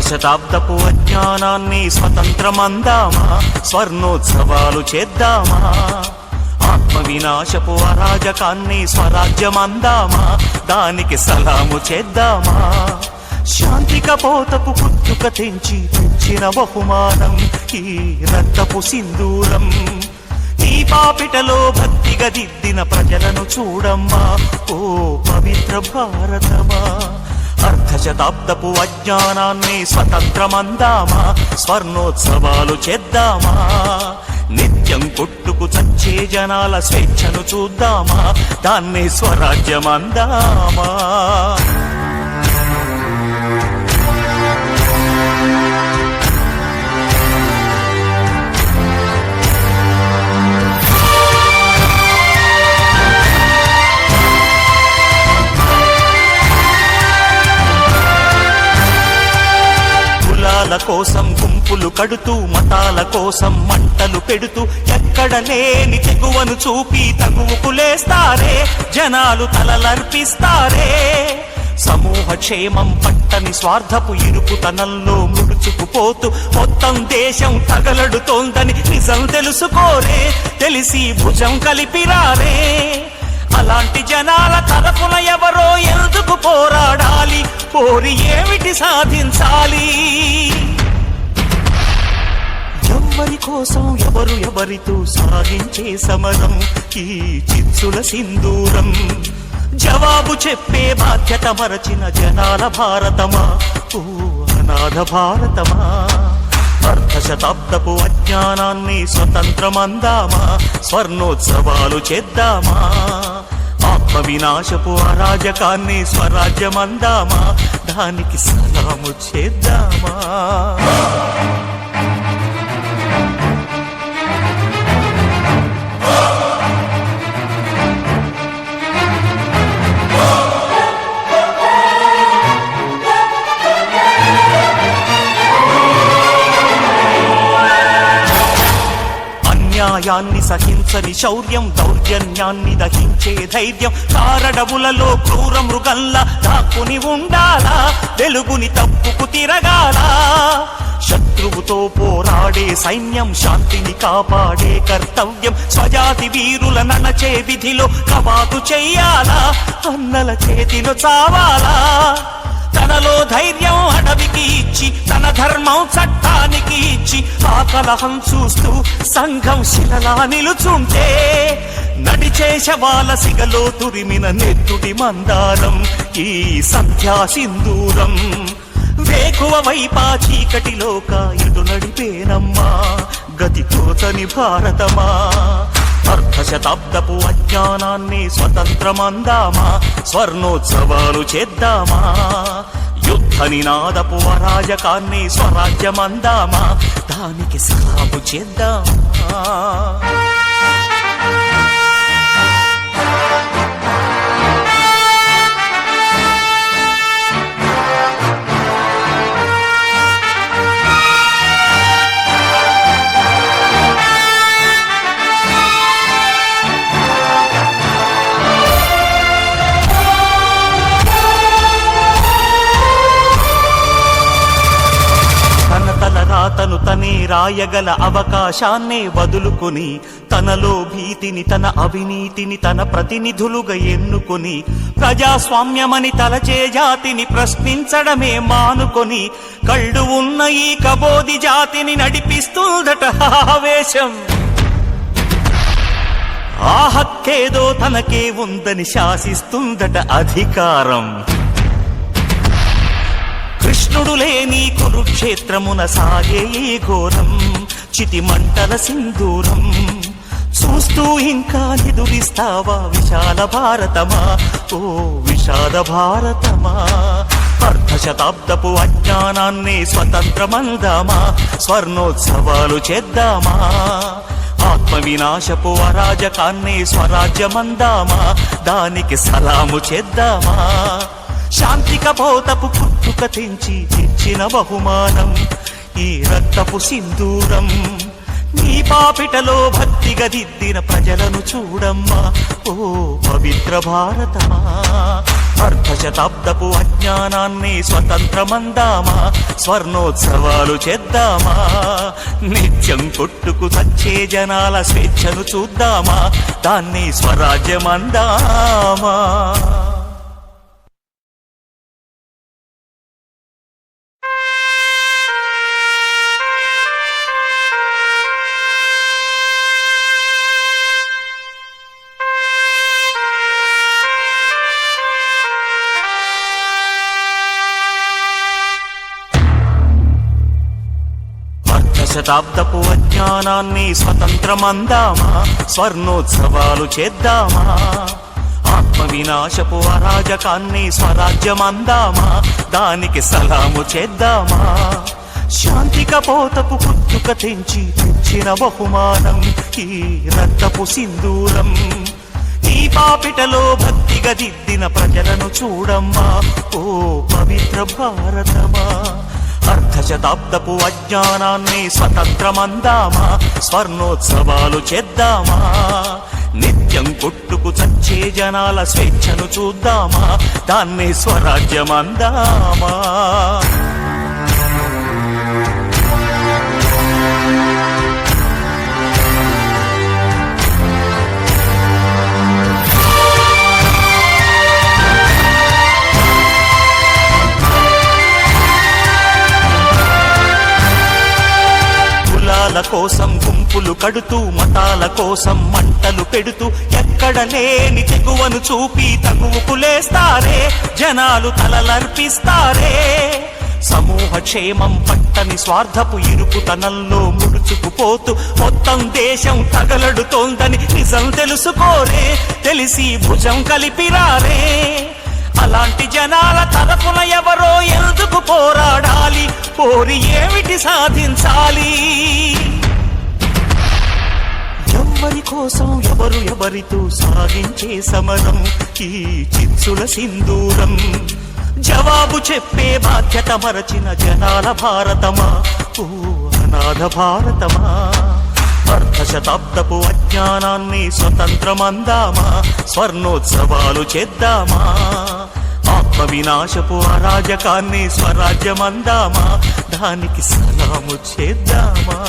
అర్ధశతాబ్దపు అజ్ఞానాన్ని స్వతంత్రమందామా, స్వర్ణోత్సవాలు చేద్దామా. ఆత్మ వినాశపు అరాజకాన్ని స్వరాజ్యమందామా, దానికి సలాము చేద్దామా. శాంతి కపోతకు పుట్టుక తెంచి తెచ్చిన బహుమానం ఈ రక్తపు సింధూరం. ఈ పాపిటలో భక్తిగా దిద్దిన ప్రజలను చూడమ్మా, ఓ పవిత్ర భారతమా. అర్ధశతాబ్దపు అజ్ఞానాన్ని స్వతంత్రమందామా, స్వర్ణోత్సవాలు చేద్దామా. నిత్యం కొట్టుకు చచ్చే జనాల స్వేచ్ఛను చూద్దామా, దాన్ని స్వరాజ్యమందామా. కోసం గుంపులు కడుతూ, మతాల కోసం మంటలు పెడుతూ, ఎక్కడ లేని తెగువను చూపి తగువుకు లేస్తారే, జనాలు తలలర్పిస్తారే. సమూహ క్షేమం పట్టని స్వార్థపు ఇరుకుతనంలో ముడుచుకుపోతూ మొత్తం దేశం తగలడుతోందని నిజం తెలుసుకోరే, తెలిసి భుజం కలిపిరారే. అలాంటి జనాల తరపున ఎవరో ఎందుకు పోరాడాలి, పోరి ఏమిటి సాధించాలి. ఎవరి కోసం ఎవరితో సాగించే సమరం ఈ చిచ్చుల సింధూరం. జవాబు చెప్పే బాధ్యత మరచిన జనాల భారతమా, ఓ అనాథ భారతమా. అర్ధశతాబ్దపు అజ్ఞానాన్ని స్వతంత్రమందామా, స్వర్ణోత్సవాలు చేద్దామా. ఆత్మ వినాశపు అరాజకాన్ని స్వరాజ్యమందామా, దానికి సలాము చేద్దామా. అన్యాయాన్ని సహించని శౌర్యం, దౌర్జన్యాన్ని దహించే ధైర్యం, కారడవులలో క్రూర మృగల్లా దాక్కుని ఉండాలా, వెలుగుని తప్పుకు తిరగాలా. శత్రువుతో పోరాడే సైన్యం, శాంతిని కాపాడే కర్తవ్యం, స్వజాతి వీరుల ననచే విధిలో కవాతు చెయ్యాలా, అన్నల చేతిలో చావాలా. తనలో ధైర్యం అడవికి ఇచ్చి, తన ధర్మం చట్టానికి ఇచ్చి, ఆ కలహం చూస్తూ సంఘం శిలలా నిలుచుంటే, నడిచే శవాల సిగలో తురిమిన నెత్తుటి మందారం ఈ సంధ్యా సింధూరం. వేకువ వైపా చీకటిలోక ఎటు నడిపేనమ్మా, గతితోచని భారతమా. అర్ధశతాబ్దపు అజ్ఞానాన్ని స్వతంత్రమందామా, స్వర్ణోత్సవాలు చేద్దామా. యుద్ధ నినాదపు అరాజకాన్ని స్వరాజ్యమందామా, దానికి సలాము చేద్దామా. తను తనే రాయగల అవకాశాన్నే వదులుకొని, తనలో భీతిని, తన అవినీతిని తన ప్రతినిధులుగా ఎన్నుకొని, ప్రజాస్వామ్యమని తలచే జాతిని ప్రశ్నించడమే మానుకొని, కళ్ళు ఉన్న ఈ కబోది జాతిని నడిపిస్తుందట ఆవేశం. ఆ హక్కేదో తనకే ఉందని శాసిస్తుందట అధికారం. కృష్ణుడు లేని కురుక్షేత్రమున సాగే ఈ ఘోరం, చితి మంటల సింధూరం. చూస్తూ ఇంకా నిదురిస్తావా విశాల భారతమా, ఓ విషాద భారతమా. అర్ధశతాబ్దపు అజ్ఞానాన్ని స్వతంత్రమందామా, స్వర్ణోత్సవాలు చేద్దామా. ఆత్మ వినాశపు అరాజకాన్ని స్వరాజ్యమందామా, దానికి సలాము చేద్దామా. శాంతి కపోతపు పుట్టుక తెంచి తెచ్చిన బహుమానం ఈ రక్తపు సింధూరం. నీ పాపిటలో భక్తిగా దిద్దిన ప్రజలను చూడమ్మా, ఓ పవిత్ర భారతమా. అర్ధశ శతాబ్దపు అజ్ఞానాన్ని స్వతంత్రమందామా, స్వర్ణోత్సవాలు చేద్దామా, నిత్యం కొట్టుకు చచ్చే జనాల స్వేచ్ఛను చూద్దామా, దాన్ని స్వరాజ్యమందామా. శతాబ్దపు అజ్ఞానాన్ని స్వతంత్రమందామా, స్వర్ణోత్సవాలు చేద్దామా, ఆత్మ వినాశపు అరాజకాన్ని స్వరాజ్యమందామా, దానికి సలాము చేద్దామా. శాంతి కపోతపు పుట్టుక తెంచి తెచ్చిన బహుమానం ఈ రక్తపు సింధూరం. ఈ పాపిటలో భక్తిగా దిద్దిన ప్రజలను చూడమ్మా, ఓ పవిత్ర భారతమా. అర్ధశతాబ్దపు అజ్ఞానాన్ని స్వతంత్రమందామా, స్వర్ణోత్సవాలు చేద్దామా, నిత్యం కొట్టుకు చచ్చే జనాల స్వేచ్ఛను చూద్దామా, దాన్ని స్వరాజ్యమందామా. కోసం గుంపులు కడుతూ, మతాల కోసం మంటలు పెడుతూ, ఎక్కడ లేని తెగువను చూపి తగువుకులేస్తారే, జనాలు తలలర్పిస్తారే. సమూహ క్షేమం పట్టని స్వార్థపు ఇరుకుతనంలో ముడుచుకుపోతూ మొత్తం దేశం తగలడుతోందని నిజం తెలుసుకోరే, తెలిసి భుజం కలిపిరారే. అలాంటి జనాల తరపున ఎవరో ఎందుకు పోరాడాలి, పోరి ఏమిటి సాధించాలి? ఎవరి కోసం ఎవరు ఎవరితో సాగించే సమరం ఈ చిచ్చుల సింధూరం. జవాబు చెప్పే బాధ్యత మరచిన జనాల భారతమా, ఓ అనాథ భారతమా. అర్ధశతాబ్దపు అజ్ఞానాన్ని స్వతంత్రమందామా, స్వర్ణోత్సవాలు చేద్దామా, ఆత్మ వినాశపు అరాజకాన్ని స్వరాజ్యమందామా, దానికి సలాము చేద్దామా.